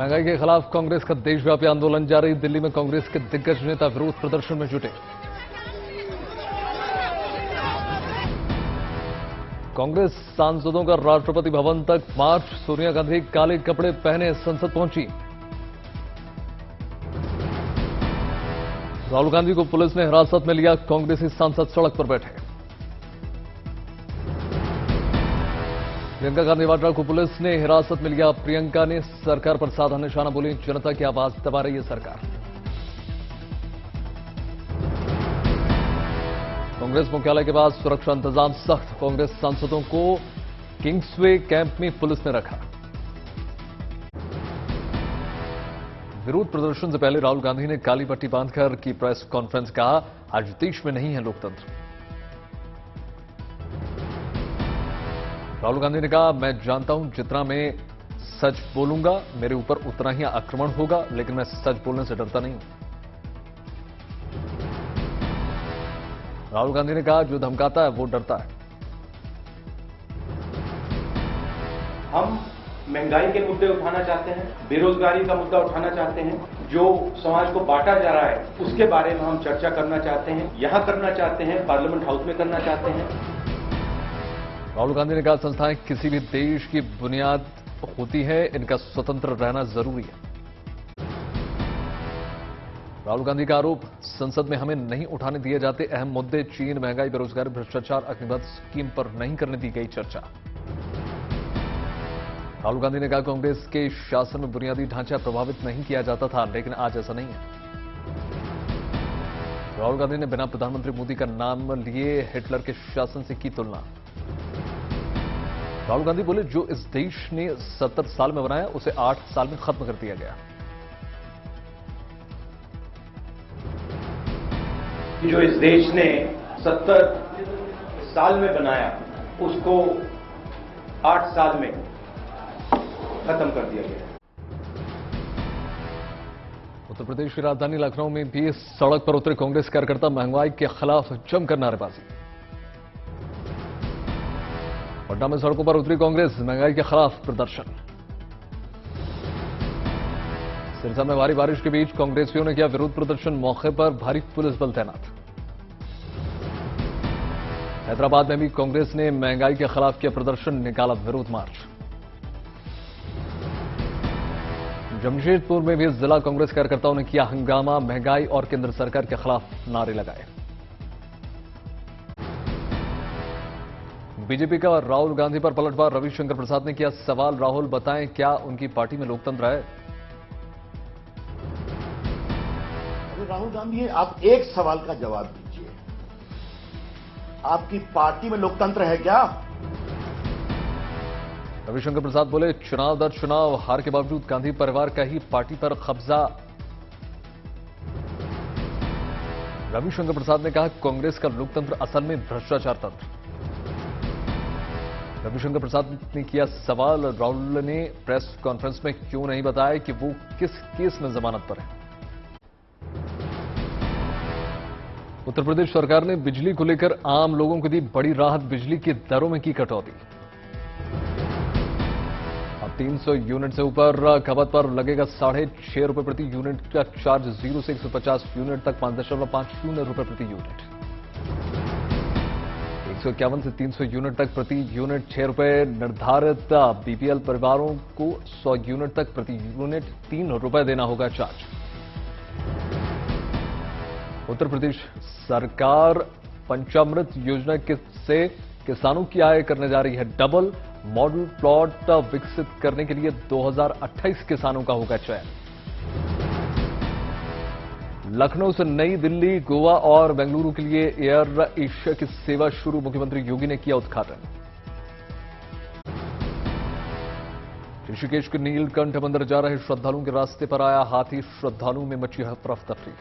महंगाई के खिलाफ कांग्रेस का देशव्यापी आंदोलन जारी। दिल्ली में कांग्रेस के दिग्गज नेता विरोध प्रदर्शन में जुटे। कांग्रेस सांसदों का राष्ट्रपति भवन तक मार्च। सोनिया गांधी काले कपड़े पहने संसद पहुंची। राहुल गांधी को पुलिस ने हिरासत में लिया। कांग्रेसी सांसद सड़क पर बैठे। प्रियंका गांधी वाड्रा को पुलिस ने हिरासत में लिया। प्रियंका ने सरकार पर साधा निशाना, बोली जनता की आवाज दबा रही है सरकार। कांग्रेस मुख्यालय के पास सुरक्षा इंतजाम सख्त। कांग्रेस सांसदों को किंग्सवे कैंप में पुलिस ने रखा। विरोध प्रदर्शन से पहले राहुल गांधी ने काली पट्टी बांधकर की प्रेस कॉन्फ्रेंस। कहा, आज देश में नहीं है लोकतंत्र। राहुल गांधी ने कहा, मैं जानता हूं जितना मैं सच बोलूंगा मेरे ऊपर उतना ही आक्रमण होगा, लेकिन मैं सच बोलने से डरता नहीं हूं। राहुल गांधी ने कहा, जो धमकाता है वो डरता है। हम महंगाई के मुद्दे उठाना चाहते हैं, बेरोजगारी का मुद्दा उठाना चाहते हैं, जो समाज को बांटा जा रहा है उसके बारे में हम चर्चा करना चाहते हैं। यहां करना चाहते हैं, पार्लियामेंट हाउस में करना चाहते हैं। राहुल गांधी ने कहा, संस्थाएं किसी भी देश की बुनियाद होती है, इनका स्वतंत्र रहना जरूरी है। राहुल गांधी का आरोप, संसद में हमें नहीं उठाने दिए जाते अहम मुद्दे। चीन, महंगाई, बेरोजगारी, भ्रष्टाचार, अग्निपथ स्कीम पर नहीं करने दी गई चर्चा। राहुल गांधी ने कहा, कांग्रेस के शासन में बुनियादी ढांचा प्रभावित नहीं किया जाता था, लेकिन आज ऐसा नहीं है। राहुल गांधी ने बिना प्रधानमंत्री मोदी का नाम लिए हिटलर के शासन से की तुलना। राहुल गांधी बोले, जो इस देश ने 70 साल में बनाया उसे 8 साल में खत्म कर दिया गया। जो इस देश ने 70 साल में बनाया उसको 8 साल में खत्म कर दिया गया। उत्तर प्रदेश की राजधानी लखनऊ में भी सड़क पर उतरे कांग्रेस कार्यकर्ता। महंगाई के खिलाफ जमकर नारेबाजी। पटना में सड़कों पर उतरी कांग्रेस, महंगाई के खिलाफ प्रदर्शन। सिरसा में भारी बारिश के बीच कांग्रेसियों ने किया विरोध प्रदर्शन। मौके पर भारी पुलिस बल तैनात। हैदराबाद में भी कांग्रेस ने महंगाई के खिलाफ किया प्रदर्शन, निकाला विरोध मार्च। जमशेदपुर में भी जिला कांग्रेस कार्यकर्ताओं ने किया हंगामा। महंगाई और केंद्र सरकार के खिलाफ नारे लगाए। बीजेपी का राहुल गांधी पर पलटवार। रविशंकर प्रसाद ने किया सवाल, राहुल बताएं क्या उनकी पार्टी में लोकतंत्र है? राहुल गांधी, आप एक सवाल का जवाब दीजिए, आपकी पार्टी में लोकतंत्र है क्या? रविशंकर प्रसाद बोले, चुनाव दर चुनाव हार के बावजूद गांधी परिवार का ही पार्टी पर कब्जा। रविशंकर प्रसाद ने कहा, कांग्रेस का लोकतंत्र असल में भ्रष्टाचार तंत्र। रविशंकर प्रसाद ने किया सवाल, राहुल ने प्रेस कॉन्फ्रेंस में क्यों नहीं बताया कि वो किस केस में जमानत पर है? उत्तर प्रदेश सरकार ने बिजली को लेकर आम लोगों को दी बड़ी राहत। बिजली की दरों में की कटौती। अब 300 यूनिट से ऊपर खपत पर लगेगा 6.5 रुपए प्रति यूनिट का चार्ज। 0 से 150 यूनिट तक 5.50 रुपए प्रति यूनिट। 151 से 300 यूनिट तक प्रति यूनिट 6 रुपए निर्धारित। बीपीएल परिवारों को 100 यूनिट तक प्रति यूनिट 3 रुपए देना होगा चार्ज। उत्तर प्रदेश सरकार पंचामृत योजना से किसानों की आय करने जा रही है डबल। मॉडल प्लॉट विकसित करने के लिए 2028 किसानों का होगा चयन। लखनऊ से नई दिल्ली, गोवा और बेंगलुरु के लिए एयर एशिया की सेवा शुरू। मुख्यमंत्री योगी ने किया उद्घाटन। ऋषिकेश के नीलकंठ मंदिर जा रहे श्रद्धालुओं के रास्ते पर आया हाथी। श्रद्धालुओं में मची अफरा-तफरी।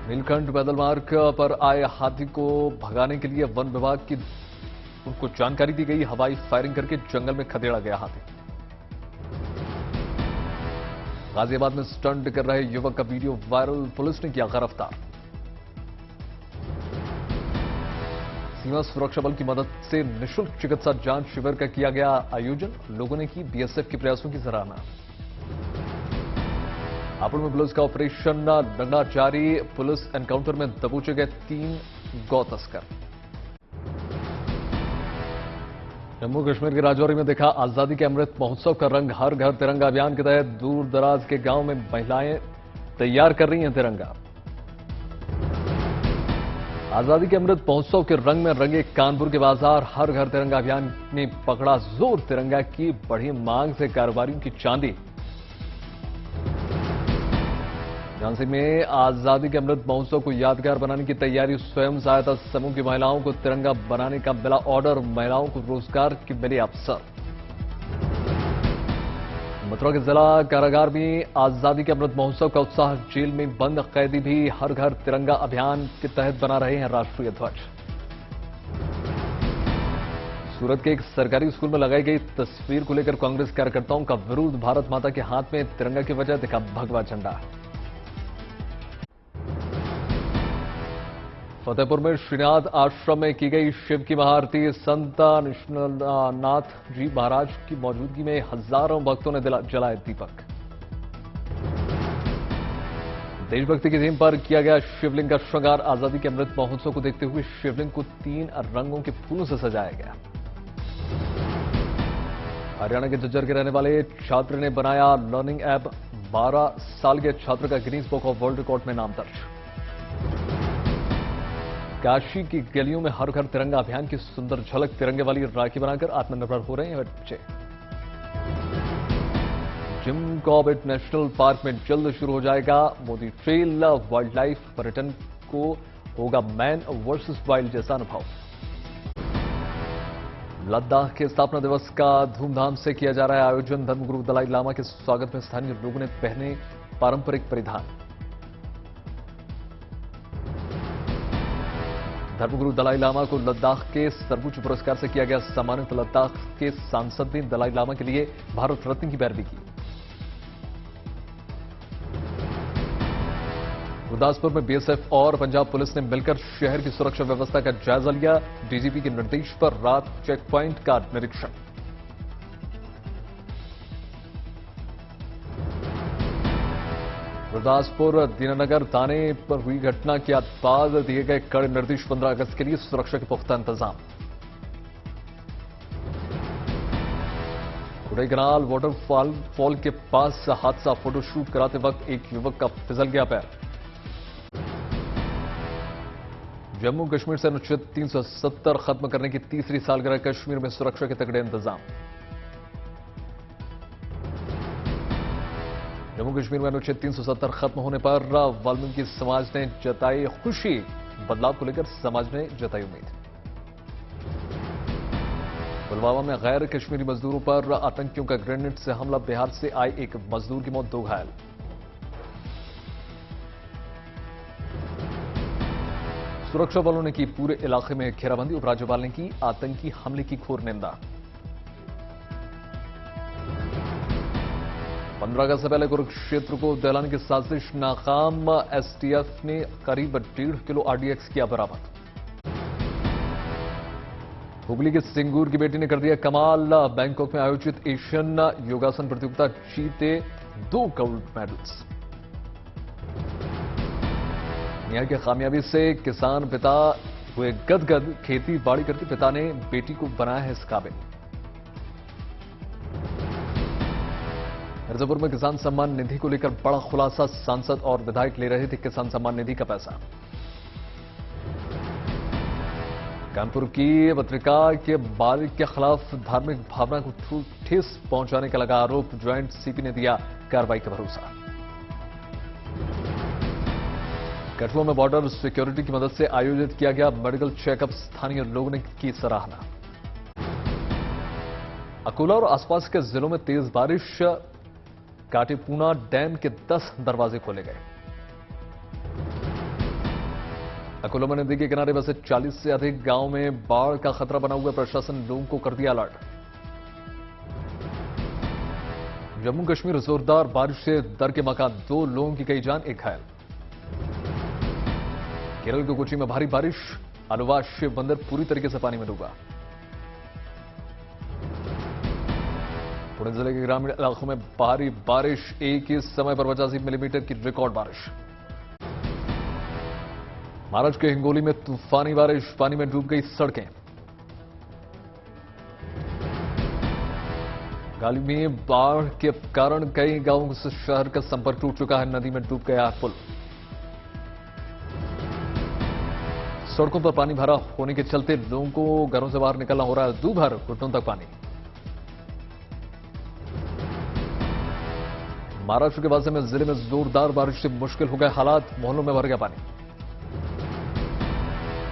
नीलकंठ पैदल मार्ग पर आए हाथी को भगाने के लिए वन विभाग की उनको जानकारी दी गई। हवाई फायरिंग करके जंगल में खदेड़ा गया हाथी। गाजियाबाद में स्टंट कर रहे युवक का वीडियो वायरल, पुलिस ने किया गिरफ्तार। सीमा सुरक्षा बल की मदद से निःशुल्क चिकित्सा जांच शिविर का किया गया आयोजन। लोगों ने की बीएसएफ के प्रयासों की सराहना। हापुड़ में पुलिस का ऑपरेशन नंगा जारी। पुलिस एनकाउंटर में दबोचे गए 3 गौ तस्कर। जम्मू कश्मीर के राजौरी में देखा आजादी के अमृत महोत्सव का रंग। हर घर तिरंगा अभियान के तहत दूर दराज के गांव में महिलाएं तैयार कर रही हैं तिरंगा। आजादी के अमृत महोत्सव के रंग में रंगे कानपुर के बाजार। हर घर तिरंगा अभियान ने पकड़ा जोर। तिरंगा की बढ़ी मांग से कारोबारियों की चांदी। झांसी में आजादी के अमृत महोत्सव को यादगार बनाने की तैयारी। स्वयं सहायता समूह की महिलाओं को तिरंगा बनाने का मिला ऑर्डर। महिलाओं को रोजगार के मिले अवसर। मथुरा के जिला कारागार में आजादी के अमृत महोत्सव का उत्साह। जेल में बंद कैदी भी हर घर तिरंगा अभियान के तहत बना रहे हैं राष्ट्रीय ध्वज। सूरत के एक सरकारी स्कूल में लगाई गई तस्वीर को लेकर कांग्रेस कार्यकर्ताओं का विरोध। भारत माता के हाथ में तिरंगा की वजह दिखा भगवा झंडा। फतेहपुर में श्रीनाथ आश्रम में की गई शिव की महाआरती। संत निष्णानाथ जी महाराज की मौजूदगी में हजारों भक्तों ने जलाए दीपक। देशभक्ति की थीम पर किया गया शिवलिंग का श्रृंगार। आजादी के अमृत महोत्सव को देखते हुए शिवलिंग को 3 रंगों के फूलों से सजाया गया। हरियाणा के झज्जर के रहने वाले छात्र ने बनाया लर्निंग ऐप। 12 साल के छात्र का Guinness book of world record में नाम दर्ज। काशी की गलियों में हर घर तिरंगा अभियान की सुंदर झलक। तिरंगे वाली राखी बनाकर आत्मनिर्भर हो रहे हैं बच्चे। जिम कॉर्बेट नेशनल पार्क में जल्द शुरू हो जाएगा मोदी ट्रेल। वाइल्ड लाइफ पर्यटन को होगा मैन वर्सेस वाइल्ड जैसा अनुभव। लद्दाख के स्थापना दिवस का धूमधाम से किया जा रहा है आयोजन। धर्मगुरु दलाई लामा के स्वागत में स्थानीय लोगों ने पहने पारंपरिक परिधान। धर्मगुरु दलाई लामा को लद्दाख के सर्वोच्च पुरस्कार से किया गया सम्मानित। लद्दाख के सांसद ने दलाई लामा के लिए भारत रत्न की पैरवी की। गुरदासपुर में बीएसएफ और पंजाब पुलिस ने मिलकर शहर की सुरक्षा व्यवस्था का जायजा लिया। डीजीपी के निर्देश पर रात चेक प्वाइंट का निरीक्षण। गुरदासपुर दीनानगर थाने पर हुई घटना के बाद दिए गए कड़े निर्देश। 15 अगस्त के लिए सुरक्षा के पुख्ता इंतजाम। कोडाईकनाल वाटरफॉल के पास हादसा। फोटोशूट कराते वक्त एक युवक का फिसल गया पैर। जम्मू कश्मीर से अनुच्छेद 370 खत्म करने की तीसरी सालगिरह। कश्मीर में सुरक्षा के तगड़े इंतजाम। जम्मू कश्मीर में अनुच्छेद 370 खत्म होने पर वाल्मीकि समाज ने जताई खुशी। बदलाव को लेकर समाज ने जताई उम्मीद। पुलवामा में गैर कश्मीरी मजदूरों पर आतंकियों का ग्रेनेड से हमला। बिहार से आए एक मजदूर की मौत, 2 घायल। सुरक्षा बलों ने की पूरे इलाके में घेराबंदी। उपराज्यपाल ने की आतंकी हमले की घोर निंदा। 15 अगस्त से पहले कुरुक्षेत्र को दहलाने की साजिश नाकाम। एसटीएफ ने करीब 1.5 किलो आरडीएक्स किया बरामद। हुगली के सिंगूर की बेटी ने कर दिया कमाल। बैंकॉक में आयोजित एशियन योगासन प्रतियोगिता जीते 2 गोल्ड मेडल्स। न्याय की कामयाबी से किसान पिता हुए गदगद। खेती बाड़ी करके पिता ने बेटी को बनाया है इस काबिल। मिर्जापुर में किसान सम्मान निधि को लेकर बड़ा खुलासा। सांसद और विधायक ले रहे थे किसान सम्मान निधि का पैसा। कानपुर की पत्रिका के बालिग के खिलाफ धार्मिक भावना को ठेस पहुंचाने का लगा आरोप। ज्वाइंट सीपी ने दिया कार्रवाई का भरोसा। कठुआ में बॉर्डर सिक्योरिटी की मदद से आयोजित किया गया मेडिकल चेकअप। स्थानीय लोगों ने की सराहना। अकोला और आसपास के जिलों में तेज बारिश। काटेपूना डैम के 10 दरवाजे खोले गए। अकोला में नदी के किनारे बसे 40 से अधिक गांव में बाढ़ का खतरा बना हुआ। प्रशासन लोगों को कर दिया अलर्ट। जम्मू कश्मीर जोरदार बारिश से दरके-मकान। 2 लोगों की गई जान, 1 घायल। केरल के कोची में भारी बारिश। अलवा शिव मंदिर पूरी तरीके से पानी में डूबा। पुणे जिले के ग्रामीण इलाकों में भारी बारिश, एक ही समय पर 85 मिलीमीटर की रिकॉर्ड बारिश। महाराष्ट्र के हिंगोली में तूफानी बारिश, पानी में डूब गई सड़कें। गाली में बाढ़ के कारण कई गांवों से शहर का संपर्क टूट चुका है, नदी में डूब गया पुल। सड़कों पर पानी भरा होने के चलते लोगों को घरों से बाहर निकलना हो रहा है दूभर घुटनों तक पानी। महाराष्ट्र के वासे में जिले में जोरदार बारिश से मुश्किल हो गए हालात, मोहल्लों में भर गया पानी।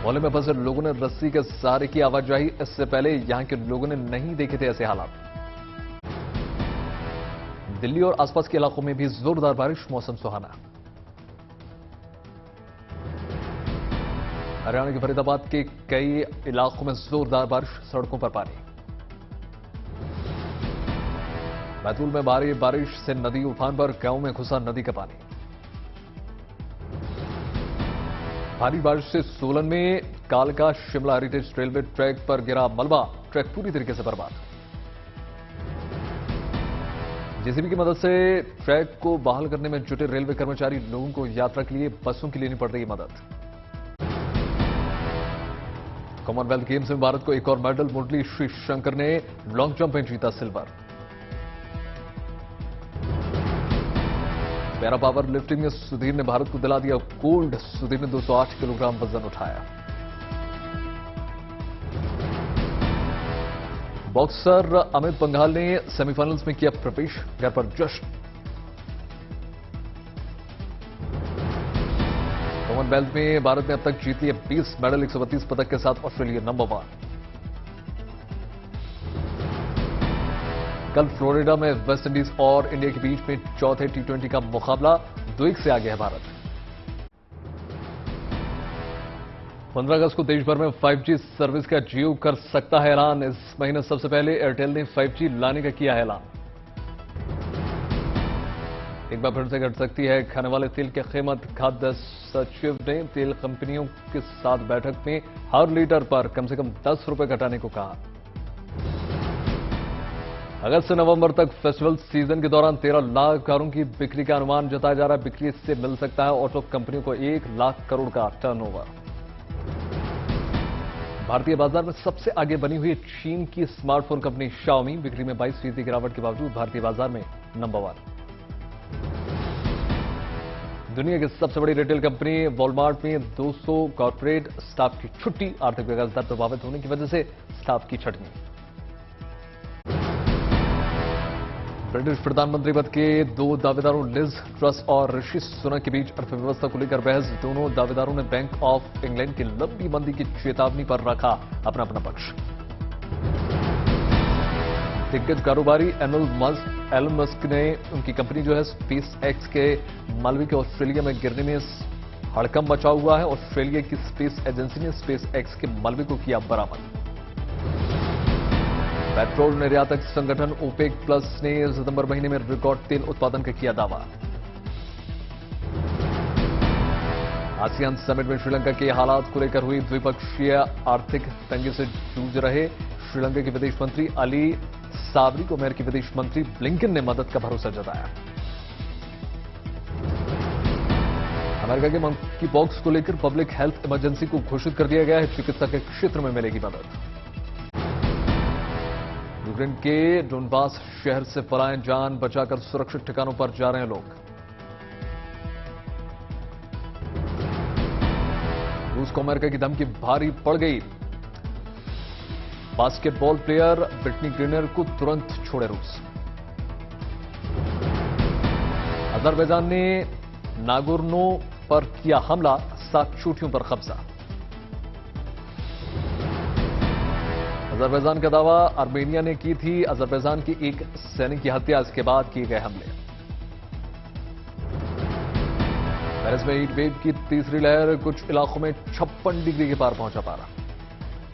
मोहल्ले में फंसे लोगों ने रस्सी के सहारे की आवाजाही, इससे पहले यहां के लोगों ने नहीं देखे थे ऐसे हालात। दिल्ली और आसपास के इलाकों में भी जोरदार बारिश, मौसम सुहाना। हरियाणा के फरीदाबाद के कई इलाकों में जोरदार बारिश, सड़कों पर पानी। बैतूल में भारी बारिश से नदी उफान पर, गांव में घुसा नदी का पानी। भारी बारिश से सोलन में कालका शिमला हेरिटेज रेलवे ट्रैक पर गिरा मलबा, ट्रैक पूरी तरीके से बर्बाद। जेसीबी की मदद से ट्रैक को बहाल करने में जुटे रेलवे कर्मचारी, लोगों को यात्रा के लिए बसों की लेनी पड़ रही मदद। कॉमनवेल्थ गेम्स में भारत को एक और मेडल, मुरली श्रीशंकर ने लॉन्ग जंप में जीता सिल्वर। पैरा पावर लिफ्टिंग में सुधीर ने भारत को दिला दिया गोल्ड, सुधीर ने 208 किलोग्राम वजन उठाया। बॉक्सर अमित पंघाल ने सेमीफाइनल्स में किया प्रवेश, घर पर जश्न। कॉमनवेल्थ में भारत ने अब तक जीत लिए 20 मेडल, 132 पदक के साथ ऑस्ट्रेलिया नंबर 1। कल फ्लोरिडा में वेस्ट इंडीज और इंडिया के बीच में चौथे T20 का मुकाबला, 2-1 से आगे है भारत। 15 अगस्त को देश भर में 5G सर्विस का जियो कर सकता है ऐलान। इस महीने सबसे पहले एयरटेल ने 5G लाने का किया है ऐलान। एक बार फिर से घट सकती है खाने वाले तेल की कीमत। खाद्य सचिव ने तेल कंपनियों के साथ बैठक में हर लीटर पर कम से कम 10 रुपए घटाने को कहा। अगस्त से नवंबर तक फेस्टिवल सीजन के दौरान 13 लाख कारों की बिक्री का अनुमान जताया जा रहा है। बिक्री से मिल सकता है ऑटो कंपनियों को 1 लाख करोड़ का टर्नओवर। भारतीय बाजार में सबसे आगे बनी हुई चीन की स्मार्टफोन कंपनी शाओमी, बिक्री में 22% गिरावट के बावजूद भारतीय बाजार में नंबर 1। दुनिया की सबसे बड़ी रिटेल कंपनी वॉलमार्ट में 200 कॉर्पोरेट स्टाफ की छुट्टी, आर्थिक विकास दर प्रभावित होने की वजह से स्टाफ की छटनी। ब्रिटिश प्रधानमंत्री पद के 2 दावेदारों लिज ट्रस और ऋषि सुनक के बीच अर्थव्यवस्था को लेकर बहस। दोनों दावेदारों ने बैंक ऑफ इंग्लैंड की लंबी मंदी की चेतावनी पर रखा अपना पक्ष। दिग्गज कारोबारी एलन मस्क ने उनकी कंपनी जो है स्पेस एक्स के मालवी के ऑस्ट्रेलिया में गिरने में हड़कंप मचा हुआ है। ऑस्ट्रेलिया की स्पेस एजेंसी ने स्पेस एक्स के मालवी को किया बरामद। पेट्रोल निर्यातक संगठन ओपेक प्लस ने सितंबर महीने में रिकॉर्ड तेल उत्पादन का किया दावा। आसियान समिट में श्रीलंका के हालात को लेकर हुई द्विपक्षीय आर्थिक तंगी से जूझ रहे श्रीलंका के विदेश मंत्री अली साबरी को अमेरिकी विदेश मंत्री ब्लिंकन ने मदद का भरोसा जताया। अमेरिका के मंकी पॉक्स को लेकर पब्लिक हेल्थ इमरजेंसी को घोषित कर दिया गया है। चिकित्सा के क्षेत्र में मिलेगी मदद। यूक्रेन के डोनबास शहर से पलायन, जान बचाकर सुरक्षित ठिकानों पर जा रहे हैं लोग। रूस को अमेरिका की धमकी भारी पड़ गई। बास्केटबॉल प्लेयर ब्रिटनी ग्रीनर को तुरंत छोड़े रूस। अजरबैजान ने नागोर्नो पर किया हमला, 7 चोटियों पर कब्जा। अजरबैजान का दावा, आर्मेनिया ने की थी अजरबैजान की एक सैनिक की हत्या, इसके बाद किए गए हमले। पेरिस में हीट वेव की तीसरी लहर, कुछ इलाकों में 56 डिग्री के पार पहुंचा पारा।